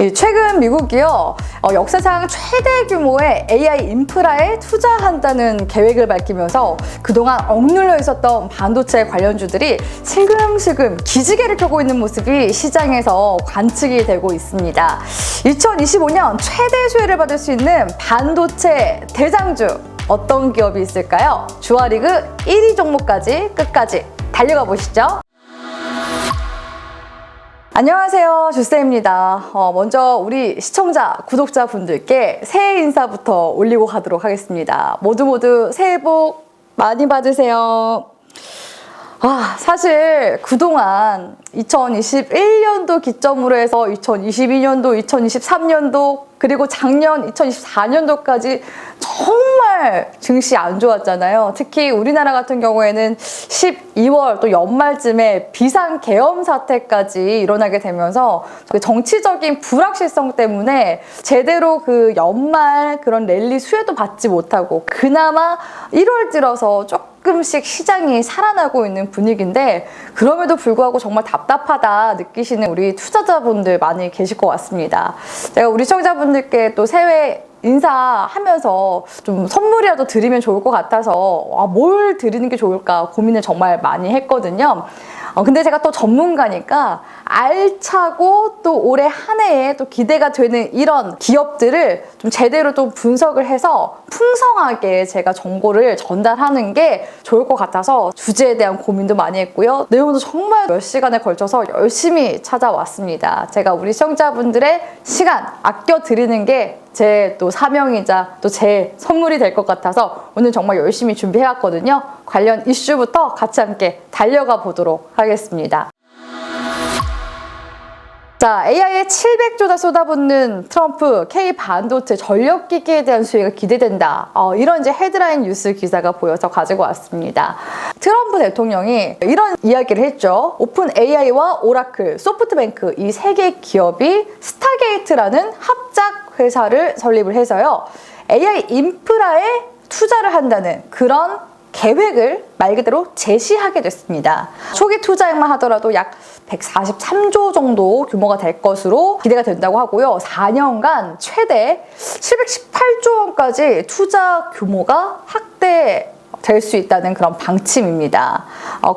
최근 미국이요, 역사상 최대 규모의 AI 인프라에 투자한다는 계획을 밝히면서 그동안 억눌려 있었던 반도체 관련주들이 슬금슬금 기지개를 켜고 있는 모습이 시장에서 관측이 되고 있습니다. 2025년 최대 수혜를 받을 수 있는 반도체 대장주, 어떤 기업이 있을까요? 주화리그 1위 종목까지 끝까지 달려가 보시죠. 안녕하세요, 주쌤입니다. 먼저 우리 시청자, 구독자분들께 새해 인사부터 올리고 가도록 하겠습니다. 모두 새해 복 많이 받으세요. 사실 그동안 2021년도 기점으로 해서 2022년도, 2023년도, 그리고 작년 2024년도까지 정말 증시 안 좋았잖아요. 특히 우리나라 같은 경우에는 12월 또 연말쯤에 비상계엄 사태까지 일어나게 되면서 그 정치적인 불확실성 때문에 제대로 그 연말 그런 랠리 수혜도 받지 못하고 그나마 1월 들어서 조금씩 시장이 살아나고 있는 분위기인데, 그럼에도 불구하고 정말 답답하다 느끼시는 우리 투자자분들 많이 계실 것 같습니다. 제가 우리 시청자분들께 또 새해 인사하면서 좀 선물이라도 드리면 좋을 것 같아서 뭘 드리는 게 좋을까 고민을 정말 많이 했거든요. 근데 제가 또 전문가니까 알차고 또 올해 한 해에 또 기대가 되는 이런 기업들을 좀 제대로 좀 분석을 해서 풍성하게 제가 정보를 전달하는 게 좋을 것 같아서 주제에 대한 고민도 많이 했고요. 내용도 정말 몇 시간에 걸쳐서 열심히 찾아왔습니다. 제가 우리 시청자분들의 시간 아껴드리는 게 제 또 사명이자 또 제 선물이 될 것 같아서 오늘 정말 열심히 준비해왔거든요. 관련 이슈부터 같이 함께 달려가 보도록 하겠습니다. 자, AI에 700조나 쏟아붓는 트럼프 K 반도체 전력기기에 대한 수혜가 기대된다. 이런 이제 헤드라인 뉴스 기사가 보여서 가지고 왔습니다. 트럼프 대통령이 이런 이야기를 했죠. 오픈 AI와 오라클, 소프트뱅크 이 세 개 기업이 스타게이트라는 합작 회사를 설립을 해서요, AI 인프라에 투자를 한다는 그런 계획을 말 그대로 제시하게 됐습니다. 초기 투자액만 하더라도 약 143조 정도 규모가 될 것으로 기대가 된다고 하고요. 4년간 최대 718조 원까지 투자 규모가 확대될 수 있다는 그런 방침입니다.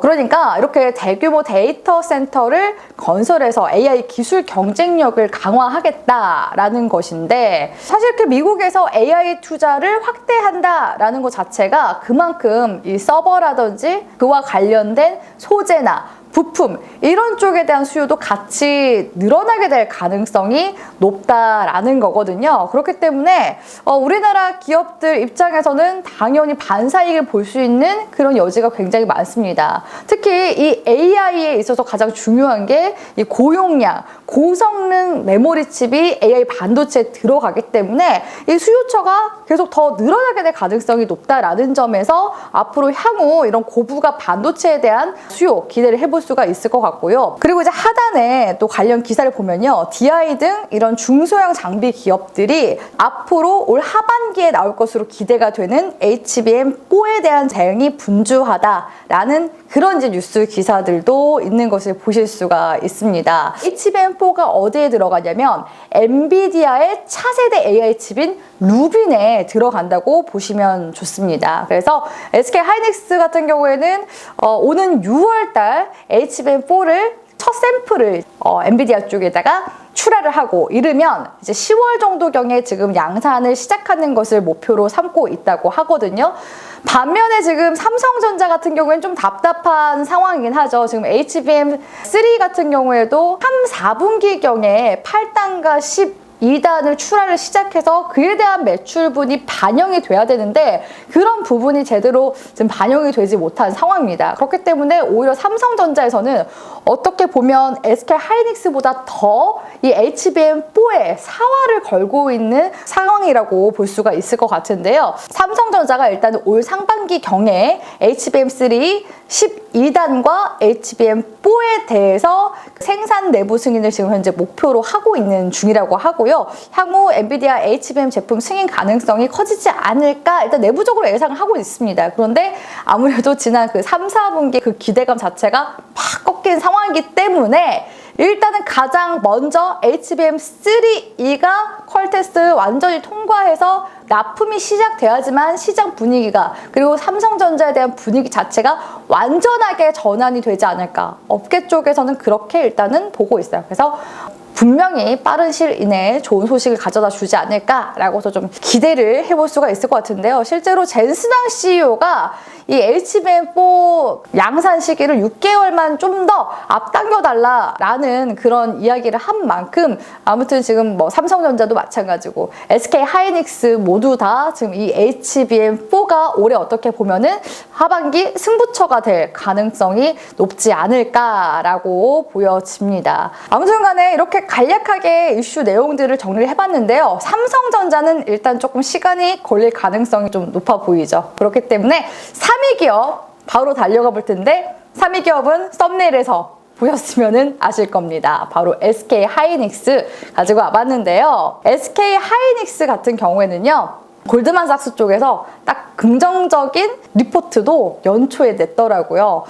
그러니까 이렇게 대규모 데이터 센터를 건설해서 AI 기술 경쟁력을 강화하겠다라는 것인데, 사실 이렇게 미국에서 AI 투자를 확대한다라는 것 자체가 그만큼 이 서버라든지 그와 관련된 소재나 부품 이런 쪽에 대한 수요도 같이 늘어나게 될 가능성이 높다라는 거거든요. 그렇기 때문에 우리나라 기업들 입장에서는 당연히 반사이익을 볼 수 있는 그런 여지가 굉장히 많습니다. 특히 이 AI에 있어서 가장 중요한 게 이 고용량, 고성능 메모리 칩이 AI 반도체에 들어가기 때문에 이 수요처가 계속 더 늘어나게 될 가능성이 높다라는 점에서 앞으로 향후 이런 고부가 반도체에 대한 수요 기대를 해볼 수가 있을 것 같고요. 그리고 이제 하단에 또 관련 기사를 보면요, DI 등 이런 중소형 장비 기업들이 앞으로 올 하반기에 나올 것으로 기대가 되는 HBM4에 대한 대응이 분주하다라는 그런 이제 뉴스 기사들도 있는 것을 보실 수가 있습니다. HBM4가 어디에 들어가냐면 엔비디아의 차세대 AI 칩인 루빈에 들어간다고 보시면 좋습니다. 그래서 SK 하이닉스 같은 경우에는 오는 6월달 HBM4를 첫 샘플을 엔비디아 쪽에다가 출하를 하고 이르면 이제 10월 정도경에 지금 양산을 시작하는 것을 목표로 삼고 있다고 하거든요. 반면에 지금 삼성전자 같은 경우에는 좀 답답한 상황이긴 하죠. 지금 HBM3 같은 경우에도 3, 4분기경에 8단과 12단을 출하를 시작해서 그에 대한 매출분이 반영이 돼야 되는데 그런 부분이 제대로 지금 반영이 되지 못한 상황입니다. 그렇기 때문에 오히려 삼성전자에서는 어떻게 보면 SK 하이닉스보다 더 이 HBM4에 사활을 걸고 있는 상황이라고 볼 수가 있을 것 같은데요. 삼성전자가 일단 올 상반기 경에 HBM3 12단과 HBM4에 대해서 생산 내부 승인을 지금 현재 목표로 하고 있는 중이라고 하고요. 향후 엔비디아 HBM 제품 승인 가능성이 커지지 않을까 일단 내부적으로 예상을 하고 있습니다. 그런데 아무래도 지난 그 3, 4분기 그 기대감 자체가 팍 꺾인 상황이기 때문에 일단은 가장 먼저 HBM3E가 퀄 테스트 완전히 통과해서 납품이 시작돼야지만 시장 분위기가 그리고 삼성전자에 대한 분위기 자체가 완전하게 전환이 되지 않을까. 업계 쪽에서는 그렇게 일단은 보고 있어요. 그래서 분명히 빠른 시일 이내에 좋은 소식을 가져다 주지 않을까라고서 좀 기대를 해볼 수가 있을 것 같은데요. 실제로 젠스당 CEO가 이 HBM4 양산 시기를 6개월만 좀 더 앞당겨달라라는 그런 이야기를 한 만큼 아무튼 지금 뭐 삼성전자도 마찬가지고 SK 하이닉스 모두 다 지금 이 HBM4가 올해 어떻게 보면은 하반기 승부처가 될 가능성이 높지 않을까라고 보여집니다. 아무튼 간에 이렇게 간략하게 이슈 내용들을 정리를 해봤는데요. 삼성전자는 일단 조금 시간이 걸릴 가능성이 좀 높아 보이죠. 그렇기 때문에 3위 기업 바로 달려가 볼 텐데 3위 기업은 썸네일에서 보셨으면 아실 겁니다. 바로 SK 하이닉스 가지고 와봤는데요. SK 하이닉스 같은 경우에는요. 골드만삭스 쪽에서 딱 긍정적인 리포트도 연초에 냈더라고요.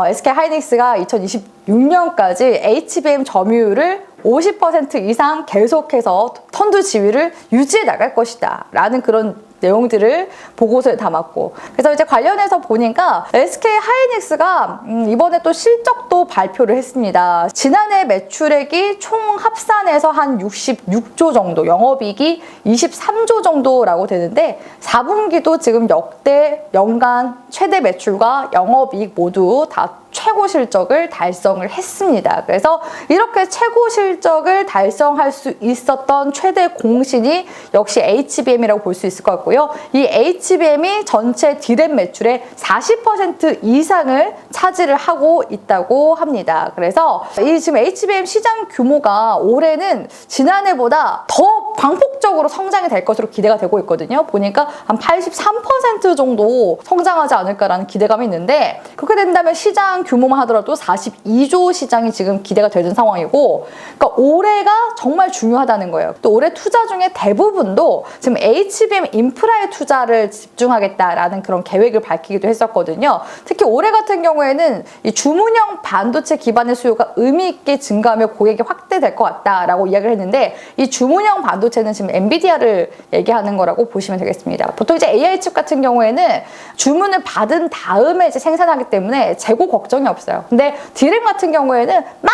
SK 하이닉스가 2026년까지 HBM 점유율을 50% 이상 계속해서 선두 지위를 유지해 나갈 것이다 라는 그런 내용들을 보고서에 담았고, 그래서 이제 관련해서 보니까 SK 하이닉스가 이번에 또 실적도 발표를 했습니다. 지난해 매출액이 총 합산해서 한 66조 정도, 영업이익이 23조 정도라고 되는데 4분기도 지금 역대 연간 최대 매출과 영업이익 모두 다 최고 실적을 달성을 했습니다. 그래서 이렇게 최고 실적을 달성할 수 있었던 최대 공신이 역시 HBM이라고 볼 수 있을 것 같고요. 이 HBM이 전체 D램 매출의 40% 이상을 차지를 하고 있다고 합니다. 그래서 이 지금 HBM 시장 규모가 올해는 지난해보다 더 광폭적으로 성장이 될 것으로 기대가 되고 있거든요. 보니까 한 83% 정도 성장하지 않을까라는 기대감이 있는데, 그렇게 된다면 시장 규모만 하더라도 42조 시장이 지금 기대가 되는 상황이고, 그러니까 올해가 정말 중요하다는 거예요. 또 올해 투자 중에 대부분도 지금 HBM 인프라에 투자를 집중하겠다라는 그런 계획을 밝히기도 했었거든요. 특히 올해 같은 경우에는 이 주문형 반도체 기반의 수요가 의미 있게 증가하며 고객이 확대될 것 같다라고 이야기를 했는데, 이 주문형 반도체는 지금 엔비디아를 얘기하는 거라고 보시면 되겠습니다. 보통 이제 AI 칩 같은 경우에는 주문을 받은 다음에 이제 생산하기 때문에 재고 걱정이 없어요. 근데 D램 같은 경우에는 막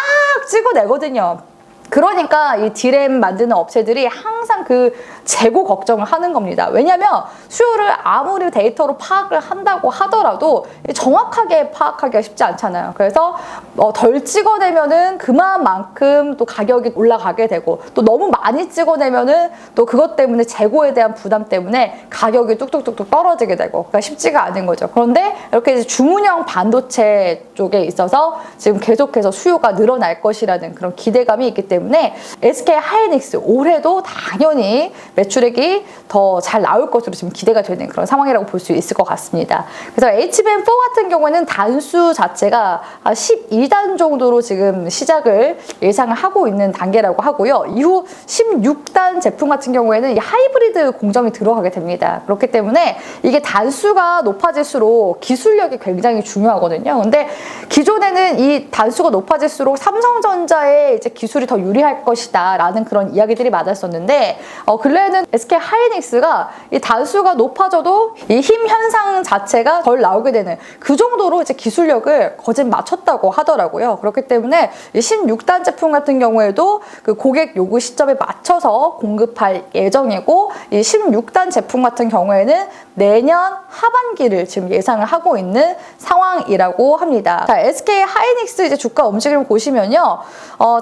찍어내거든요. 그러니까 이 D램 만드는 업체들이 항상 그 재고 걱정을 하는 겁니다. 왜냐하면 수요를 아무리 데이터로 파악을 한다고 하더라도 정확하게 파악하기가 쉽지 않잖아요. 그래서 덜 찍어내면은 그만큼 또 가격이 올라가게 되고, 또 너무 많이 찍어내면은 또 그것 때문에 재고에 대한 부담 때문에 가격이 뚝뚝뚝뚝 떨어지게 되고, 그러니까 쉽지가 않은 거죠. 그런데 이렇게 주문형 반도체 쪽에 있어서 지금 계속해서 수요가 늘어날 것이라는 그런 기대감이 있기 때문에 SK 하이닉스 올해도 당연히 매출액이 더 잘 나올 것으로 지금 기대가 되는 그런 상황이라고 볼 수 있을 것 같습니다. 그래서 HBM4 같은 경우에는 단수 자체가 12단 정도로 지금 시작을 예상을 하고 있는 단계라고 하고요. 이후 16단 제품 같은 경우에는 이 하이브리드 공정이 들어가게 됩니다. 그렇기 때문에 이게 단수가 높아질수록 기술력이 굉장히 중요하거든요. 근데 기존에는 이 단수가 높아질수록 삼성전자의 이제 기술이 더 유리할 것이다 라는 그런 이야기들이 많았었는데, 근래에는 SK 하이닉스가 이 단수가 높아져도 이 힘 현상 자체가 덜 나오게 되는 그 정도로 이제 기술력을 거진 맞췄다고 하더라고요. 그렇기 때문에 이 16단 제품 같은 경우에도 그 고객 요구 시점에 맞춰서 공급할 예정이고, 이 16단 제품 같은 경우에는 내년 하반기를 지금 예상을 하고 있는 상황이라고 합니다. 자, SK 하이닉스 이제 주가 움직임을 보시면요.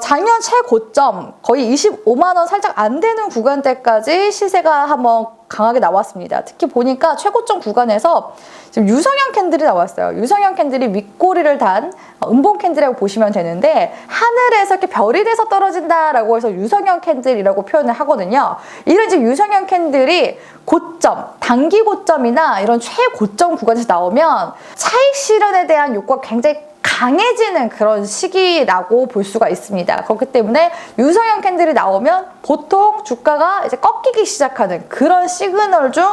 작년 최고점 거의 25만 원 살짝 안 되는 구간대까지 시세가 한번 강하게 나왔습니다. 특히 보니까 최고점 구간에서 지금 유성형 캔들이 나왔어요. 유성형 캔들이 윗꼬리를 단 음봉 캔들이라고 보시면 되는데, 하늘에서 이렇게 별이 돼서 떨어진다라고 해서 유성형 캔들이라고 표현을 하거든요. 이런 이제 유성형 캔들이 고점, 단기 고점이나 이런 최고점 구간에서 나오면 차익 실현에 대한 욕구가 굉장히 강해지는 그런 시기라고 볼 수가 있습니다. 그렇기 때문에 유성형 캔들이 나오면 보통 주가가 이제 꺾이기 시작하는 그런 시그널 중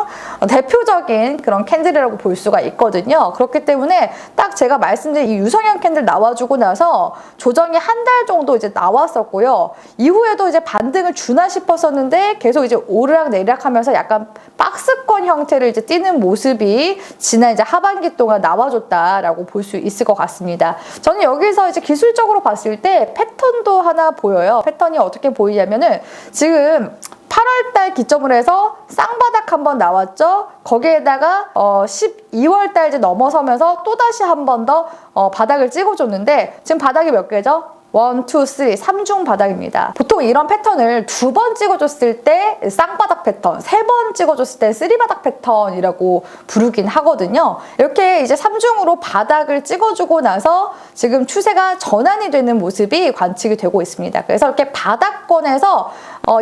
대표적인 그런 캔들이라고 볼 수가 있거든요. 그렇기 때문에 딱 제가 말씀드린 이 유성형 캔들 나와주고 나서 조정이 한 달 정도 이제 나왔었고요. 이후에도 이제 반등을 주나 싶었었는데 계속 이제 오르락 내리락 하면서 약간 박스권 형태를 이제 띄는 모습이 지난 이제 하반기 동안 나와줬다라고 볼 수 있을 것 같습니다. 저는 여기서 이제 기술적으로 봤을 때 패턴도 하나 보여요. 패턴이 어떻게 보이냐면은 지금 8월달 기점으로 해서 쌍바닥 한번 나왔죠. 거기에다가 12월달 이제 넘어서면서 또다시 한 번 더 바닥을 찍어줬는데 지금 바닥이 몇 개죠? 1, 2, 3, 3중 바닥입니다. 보통 이런 패턴을 2번 찍어줬을 때 쌍바닥 패턴, 3번 찍어줬을 때 3바닥 패턴이라고 부르긴 하거든요. 이렇게 이제 3중으로 바닥을 찍어주고 나서 지금 추세가 전환이 되는 모습이 관측이 되고 있습니다. 그래서 이렇게 바닥권에서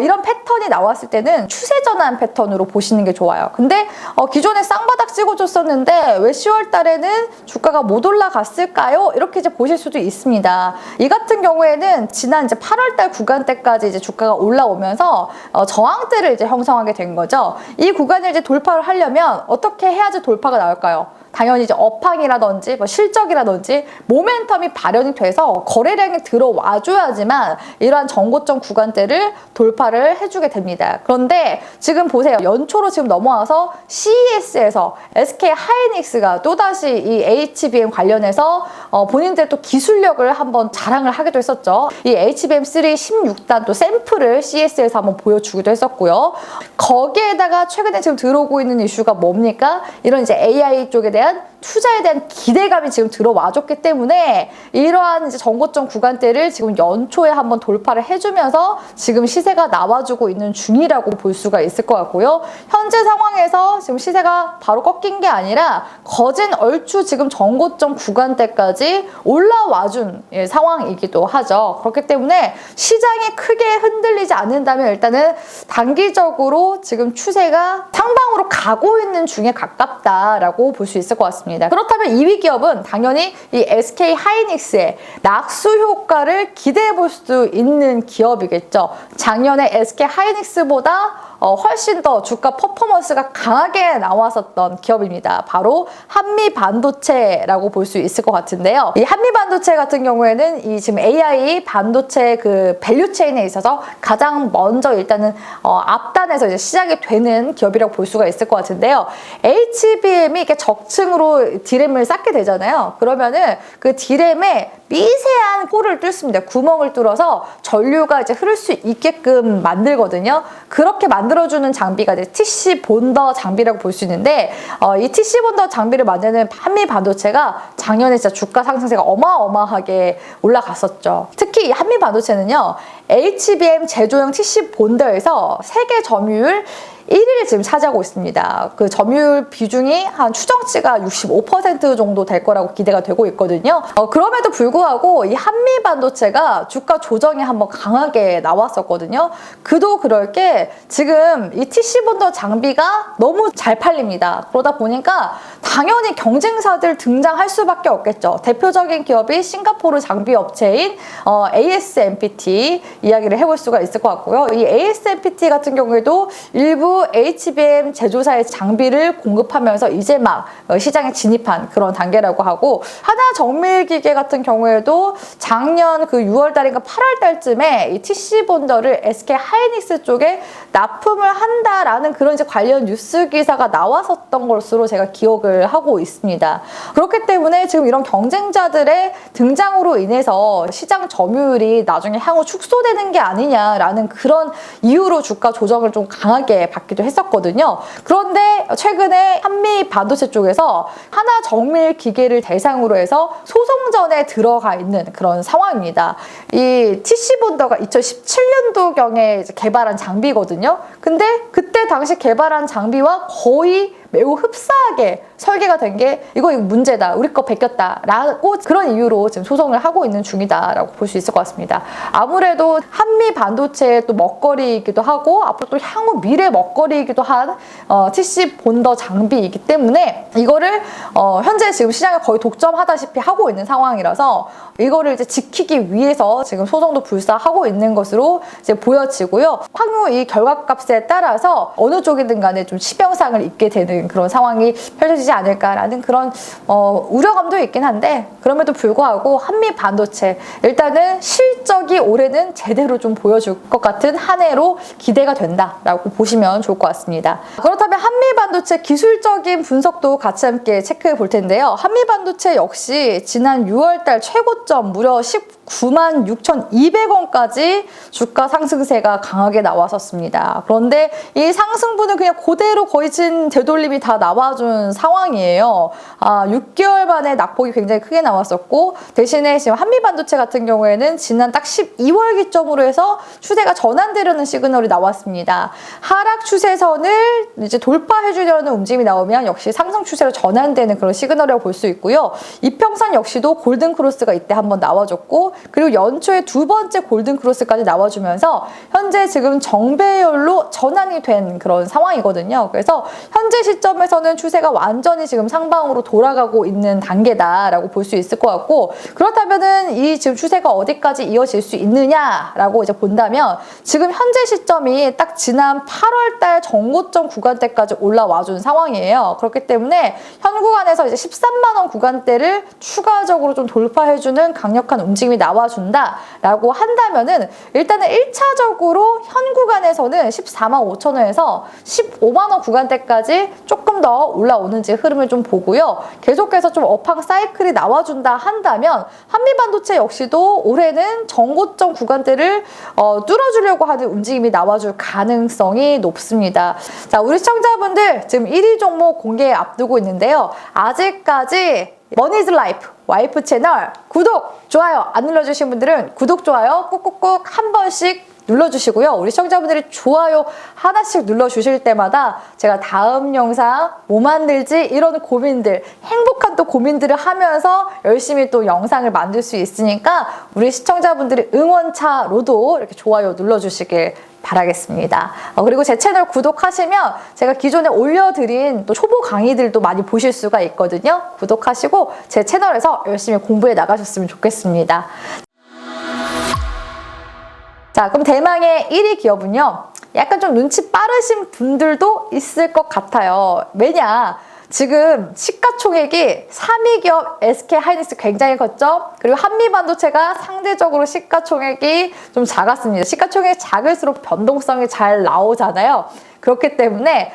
이런 패턴이 나왔을 때는 추세 전환 패턴으로 보시는 게 좋아요. 근데 기존에 쌍바닥 찍어줬었는데 왜 10월 달에는 주가가 못 올라갔을까요? 이렇게 이제 보실 수도 있습니다. 이 같은 경우에는 지난 이제 8월 달 구간대까지 이제 주가가 올라오면서 저항대를 이제 형성하게 된 거죠. 이 구간을 이제 돌파를 하려면 어떻게 해야지 돌파가 나올까요? 당연히 이제 업황이라든지 실적이라든지 모멘텀이 발현이 돼서 거래량이 들어와 줘야지만 이러한 전고점 구간대를 돌파를 해주게 됩니다. 그런데 지금 보세요. 연초로 지금 넘어와서 CES에서 SK 하이닉스가 또다시 이 HBM 관련해서 본인들 또 기술력을 한번 자랑을 하기도 했었죠. 이 HBM3 16단 또 샘플을 CES에서 한번 보여주기도 했었고요. 거기에다가 최근에 지금 들어오고 있는 이슈가 뭡니까? 이런 이제 AI 쪽에 대한 투자에 대한 기대감이 지금 들어와줬기 때문에 이러한 이제 전고점 구간대를 지금 연초에 한번 돌파를 해주면서 지금 시세가 나와주고 있는 중이라고 볼 수가 있을 것 같고요. 현재 상황에서 지금 시세가 바로 꺾인 게 아니라 거진 얼추 지금 전고점 구간대까지 올라와준 상황이기도 하죠. 그렇기 때문에 시장이 크게 흔들리지 않는다면 일단은 단기적으로 지금 추세가 상방으로 가고 있는 중에 가깝다라고 볼 수 있을 것 같습니다. 그렇다면 2위 기업은 당연히 이 SK 하이닉스의 낙수 효과를 기대해 볼 수 있는 기업이겠죠. 작년에 SK 하이닉스보다 훨씬 더 주가 퍼포먼스가 강하게 나왔었던 기업입니다. 바로 한미반도체라고 볼 수 있을 것 같은데요. 이 한미반도체 같은 경우에는 이 지금 AI 반도체 그 밸류체인에 있어서 가장 먼저 일단은 앞단에서 이제 시작이 되는 기업이라고 볼 수가 있을 것 같은데요. HBM이 이렇게 적층으로 디램을 쌓게 되잖아요. 그러면은 그 디램에 미세한 홀을 뚫습니다. 구멍을 뚫어서 전류가 이제 흐를 수 있게끔 만들거든요. 그렇게 만들어주는 장비가 이제 TC 본더 장비라고 볼 수 있는데 이 TC 본더 장비를 만드는 한미 반도체가 작년에 진짜 주가 상승세가 어마어마하게 올라갔었죠. 특히 이 한미 반도체는요, HBM 제조용 TC 본더에서 세계 점유율 1위를 지금 차지하고 있습니다. 그 점유율 비중이 한 추정치가 65% 정도 될 거라고 기대가 되고 있거든요. 그럼에도 불구하고 이 한미 반도체가 주가 조정이 한번 강하게 나왔었거든요. 그도 그럴 게 지금 이 TC 본더 장비가 너무 잘 팔립니다. 그러다 보니까 당연히 경쟁사들 등장할 수밖에 없겠죠. 대표적인 기업이 싱가포르 장비 업체인 ASMPT 이야기를 해볼 수가 있을 것 같고요. 이 ASMPT 같은 경우에도 일부 HBM 제조사의 장비를 공급하면서 이제 막 시장에 진입한 그런 단계라고 하고, 하나정밀기계 같은 경우에도 작년 그 6월달인가 8월달쯤에 이 TC 본더를 SK 하이닉스 쪽에 납품을 한다라는 그런 이제 관련 뉴스 기사가 나왔었던 것으로 제가 기억을 하고 있습니다. 그렇기 때문에 지금 이런 경쟁자들의 등장으로 인해서 시장 점유율이 나중에 향후 축소되는 게 아니냐라는 그런 이유로 주가 조정을 좀 강하게 받기도 했었거든요. 그런데 최근에 한미 반도체 쪽에서 하나정밀 기계를 대상으로 해서 소송전에 들어가 있는 그런 상황입니다. 이 TC 본더가 2017년도경에 개발한 장비거든요. 근데 그때 당시 개발한 장비와 거의 매우 흡사하게 설계가 된 게 이거 문제다, 우리 거 베꼈다 라고 그런 이유로 지금 소송을 하고 있는 중이다라고 볼 수 있을 것 같습니다. 아무래도 한미 반도체의 또 먹거리이기도 하고 앞으로 또 향후 미래 먹거리이기도 한 TC 본더 장비이기 때문에 이거를 현재 지금 시장을 거의 독점하다시피 하고 있는 상황이라서 이거를 이제 지키기 위해서 지금 소송도 불사하고 있는 것으로 이제 보여지고요. 향후 이 결과값에 따라서 어느 쪽이든 간에 좀 치명상을 입게 되는 그런 상황이 펼쳐지지 않을까라는 그런 우려감도 있긴 한데, 그럼에도 불구하고 한미 반도체 일단은 실적이 올해는 제대로 좀 보여줄 것 같은 한 해로 기대가 된다라고 보시면 좋을 것 같습니다. 그렇다면 한미 반도체 기술적인 분석도 같이 함께 체크해 볼 텐데요. 한미 반도체 역시 지난 6월달 최고점 무려 196,200원까지 주가 상승세가 강하게 나왔었습니다. 그런데 이 상승분은 그냥 그대로 거의 진 되돌림이 다 나와준 상황이에요. 6개월 만에 낙폭이 굉장히 크게 나왔었고, 대신에 지금 한미반도체 같은 경우에는 지난 딱 12월 기점으로 해서 추세가 전환되려는 시그널이 나왔습니다. 하락 추세선을 이제 돌파해주려는 움직임이 나오면 역시 상승 추세로 전환되는 그런 시그널이라고 볼 수 있고요. 이평선 역시도 골든 크로스가 이때 한번 나와줬고, 그리고 연초에 두 번째 골든 크로스까지 나와주면서 현재 지금 정배열로 전환이 된 그런 상황이거든요. 그래서 현재 시점에서는 추세가 완전히 지금 상방으로 돌아가고 있는 단계다라고 볼 수 있을 것 같고, 그렇다면은 이 지금 추세가 어디까지 이어질 수 있느냐라고 이제 본다면 지금 현재 시점이 딱 지난 8월달 정고점 구간대까지 올라와준 상황이에요. 그렇기 때문에 현 구간에서 이제 13만 원 구간대를 추가적으로 좀 돌파해주는 강력한 움직임이 나와준다라고 한다면은 일단은 1차적으로 현 구간에서는 14만 5천 원에서 15만 원 구간대까지 조금 더 올라오는지 흐름을 좀 보고요. 계속해서 좀 업황 사이클이 나와준다 한다면 한미반도체 역시도 올해는 정고점 구간대를 뚫어주려고 하는 움직임이 나와줄 가능성이 높습니다. 자, 우리 시청자분들 지금 1위 종목 공개 앞두고 있는데요. 아직까지 머니즈 라이프 와이프 채널 구독, 좋아요 안 눌러주신 분들은 구독, 좋아요 꾹꾹꾹 한 번씩 눌러주시고요. 우리 시청자분들이 좋아요 하나씩 눌러주실 때마다 제가 다음 영상 뭐 만들지 이런 고민들, 행복한 또 고민들을 하면서 열심히 또 영상을 만들 수 있으니까 우리 시청자분들의 응원차로도 이렇게 좋아요 눌러주시길 바라겠습니다. 그리고 제 채널 구독하시면 제가 기존에 올려드린 또 초보 강의들도 많이 보실 수가 있거든요. 구독하시고 제 채널에서 열심히 공부해 나가셨으면 좋겠습니다. 자, 그럼 대망의 1위 기업은요, 약간 좀 눈치 빠르신 분들도 있을 것 같아요. 왜냐? 지금 시가총액이 3위 기업 SK하이닉스 굉장히 컸죠? 그리고 한미반도체가 상대적으로 시가총액이 좀 작았습니다. 시가총액이 작을수록 변동성이 잘 나오잖아요. 그렇기 때문에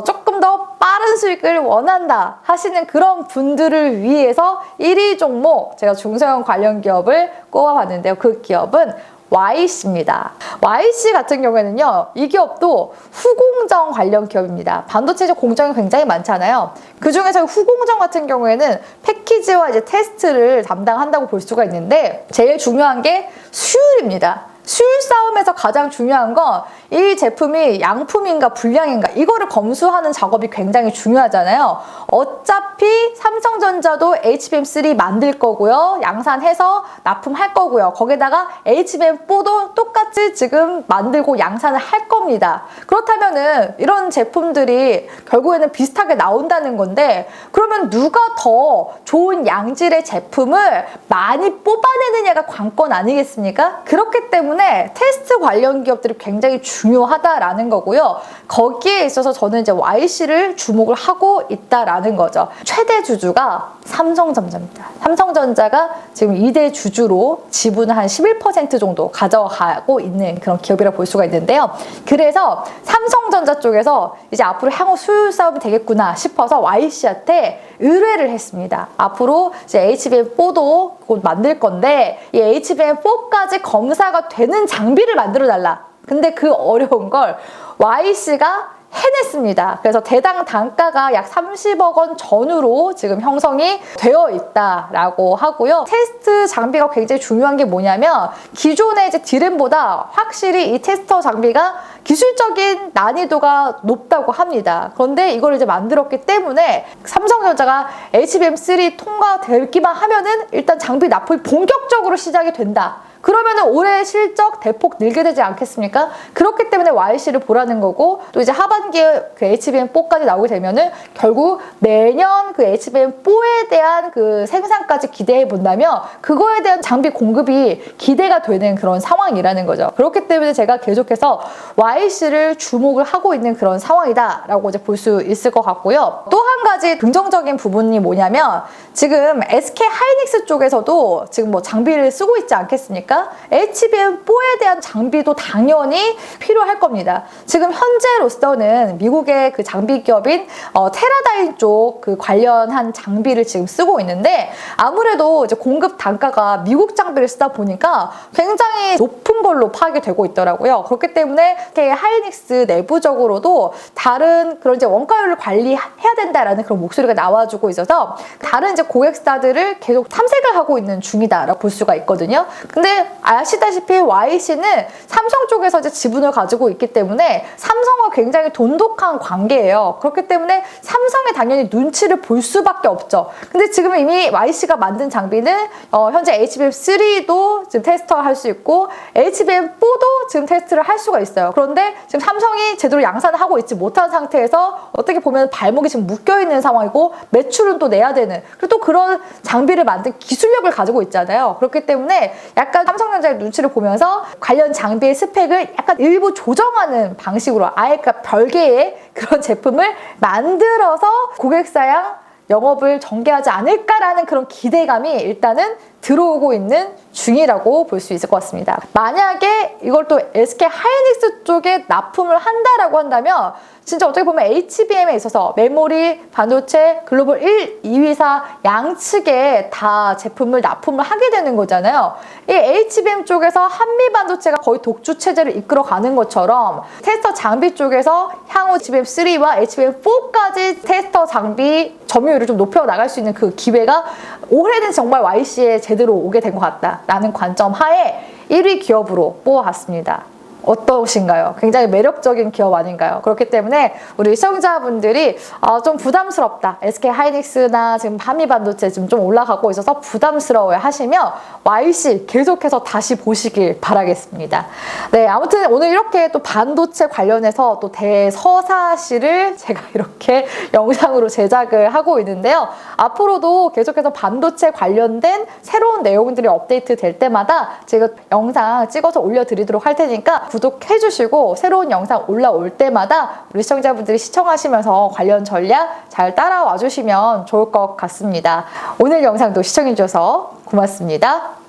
조금 더 빠른 수익을 원한다 하시는 그런 분들을 위해서 1위 종목 제가 중소형 관련 기업을 꼽아봤는데요. 그 기업은 YC입니다. YC 같은 경우에는요, 이 기업도 후공정 관련 기업입니다. 반도체적 공정이 굉장히 많잖아요. 그 중에서 후공정 같은 경우에는 패키지와 이제 테스트를 담당한다고 볼 수가 있는데, 제일 중요한 게 수율입니다. 수율 싸움에서 가장 중요한 건 이 제품이 양품인가 불량인가 이거를 검수하는 작업이 굉장히 중요하잖아요. 어차피 삼성전자도 HBM3 만들 거고요. 양산해서 납품할 거고요. 거기다가 HBM4도 똑같이 지금 만들고 양산을 할 겁니다. 그렇다면은 이런 제품들이 결국에는 비슷하게 나온다는 건데, 그러면 누가 더 좋은 양질의 제품을 많이 뽑아내느냐가 관건 아니겠습니까? 그렇기 때문에 테스트 관련 기업들이 굉장히 중요하다라는 거고요. 거기에 있어서 저는 이제 YC를 주목을 하고 있다라는 거죠. 최대 주주가 삼성전자입니다. 삼성전자가 지금 2대 주주로 지분을 한 11% 정도 가져가고 있는 그런 기업이라 볼 수가 있는데요. 그래서 삼성전자 쪽에서 이제 앞으로 향후 수율 싸움이 되겠구나 싶어서 YC한테 의뢰를 했습니다. 앞으로 이제 HBM4도 곧 만들 건데 이 HBM4까지 검사가 되는 장비를 만들어 달라. 근데 그 어려운 걸 YC가 해냈습니다. 그래서 대당 단가가 약 30억 원 전후로 지금 형성이 되어 있다라고 하고요. 테스트 장비가 굉장히 중요한 게 뭐냐면 기존의 이제 D램보다 확실히 이 테스터 장비가 기술적인 난이도가 높다고 합니다. 그런데 이걸 이제 만들었기 때문에 삼성전자가 HBM3 통과되기만 하면은 일단 장비 납품이 본격적으로 시작이 된다. 그러면은 올해 실적 대폭 늘게 되지 않겠습니까? 그렇기 때문에 YC를 보라는 거고, 또 이제 하반기에 그 HBM4까지 나오게 되면은 결국 내년 그 HBM4에 대한 그 생산까지 기대해 본다면 그거에 대한 장비 공급이 기대가 되는 그런 상황이라는 거죠. 그렇기 때문에 제가 계속해서 YC를 주목을 하고 있는 그런 상황이다라고 이제 볼 수 있을 것 같고요. 또 한 가지 긍정적인 부분이 뭐냐면 지금 SK 하이닉스 쪽에서도 지금 뭐 장비를 쓰고 있지 않겠습니까? HBM4에 대한 장비도 당연히 필요할 겁니다. 지금 현재로서는 미국의 그 장비 기업인 테라다인 쪽 그 관련한 장비를 지금 쓰고 있는데, 아무래도 이제 공급 단가가 미국 장비를 쓰다 보니까 굉장히 높은 걸로 파악이 되고 있더라고요. 그렇기 때문에 SK 하이닉스 내부적으로도 다른 그런 이제 원가율을 관리해야 된다라는 그런 목소리가 나와주고 있어서 다른 이제 고객사들을 계속 탐색을 하고 있는 중이다라고 볼 수가 있거든요. 근데 아시다시피 YC는 삼성 쪽에서 이제 지분을 가지고 있기 때문에 삼성과 굉장히 돈독한 관계예요. 그렇기 때문에 삼성에 당연히 눈치를 볼 수밖에 없죠. 근데 지금 이미 YC가 만든 장비는 현재 HBM3도 지금 테스트를 할 수 있고 HBM4도 지금 테스트를 할 수가 있어요. 그런데 지금 삼성이 제대로 양산을 하고 있지 못한 상태에서 어떻게 보면 발목이 지금 묶여있는 상황이고 매출은 또 내야 되는, 그리고 또 그런 장비를 만든 기술력을 가지고 있잖아요. 그렇기 때문에 약간 삼성전자의 눈치를 보면서 관련 장비의 스펙을 약간 일부 조정하는 방식으로 아예 별개의 그런 제품을 만들어서 고객사양 영업을 전개하지 않을까라는 그런 기대감이 일단은 들어오고 있는 중이라고 볼 수 있을 것 같습니다. 만약에 이걸 또 SK 하이닉스 쪽에 납품을 한다라고 한다면 진짜 어떻게 보면 HBM에 있어서 메모리, 반도체, 글로벌 1, 2위사 양측에 다 제품을 납품을 하게 되는 거잖아요. 이 HBM 쪽에서 한미반도체가 거의 독주 체제를 이끌어가는 것처럼 테스터 장비 쪽에서 향후 HBM3와 HBM4까지 테스터 장비 점유율을 좀 높여 나갈 수 있는 그 기회가 올해는 정말 YC에 제대로 오게 된 것 같다라는 관점 하에 1위 기업으로 뽑아봤습니다. 어떠신가요? 굉장히 매력적인 기업 아닌가요? 그렇기 때문에 우리 시청자분들이 좀 부담스럽다, SK 하이닉스나 지금 한미반도체 지금 좀 올라가고 있어서 부담스러워요 하시면 YC 계속해서 다시 보시길 바라겠습니다. 네, 아무튼 오늘 이렇게 또 반도체 관련해서 또 대서사시를 제가 이렇게 영상으로 제작을 하고 있는데요. 앞으로도 계속해서 반도체 관련된 새로운 내용들이 업데이트 될 때마다 제가 영상 찍어서 올려드리도록 할 테니까 구독해주시고 새로운 영상 올라올 때마다 우리 시청자분들이 시청하시면서 관련 전략 잘 따라와 주시면 좋을 것 같습니다. 오늘 영상도 시청해주셔서 고맙습니다.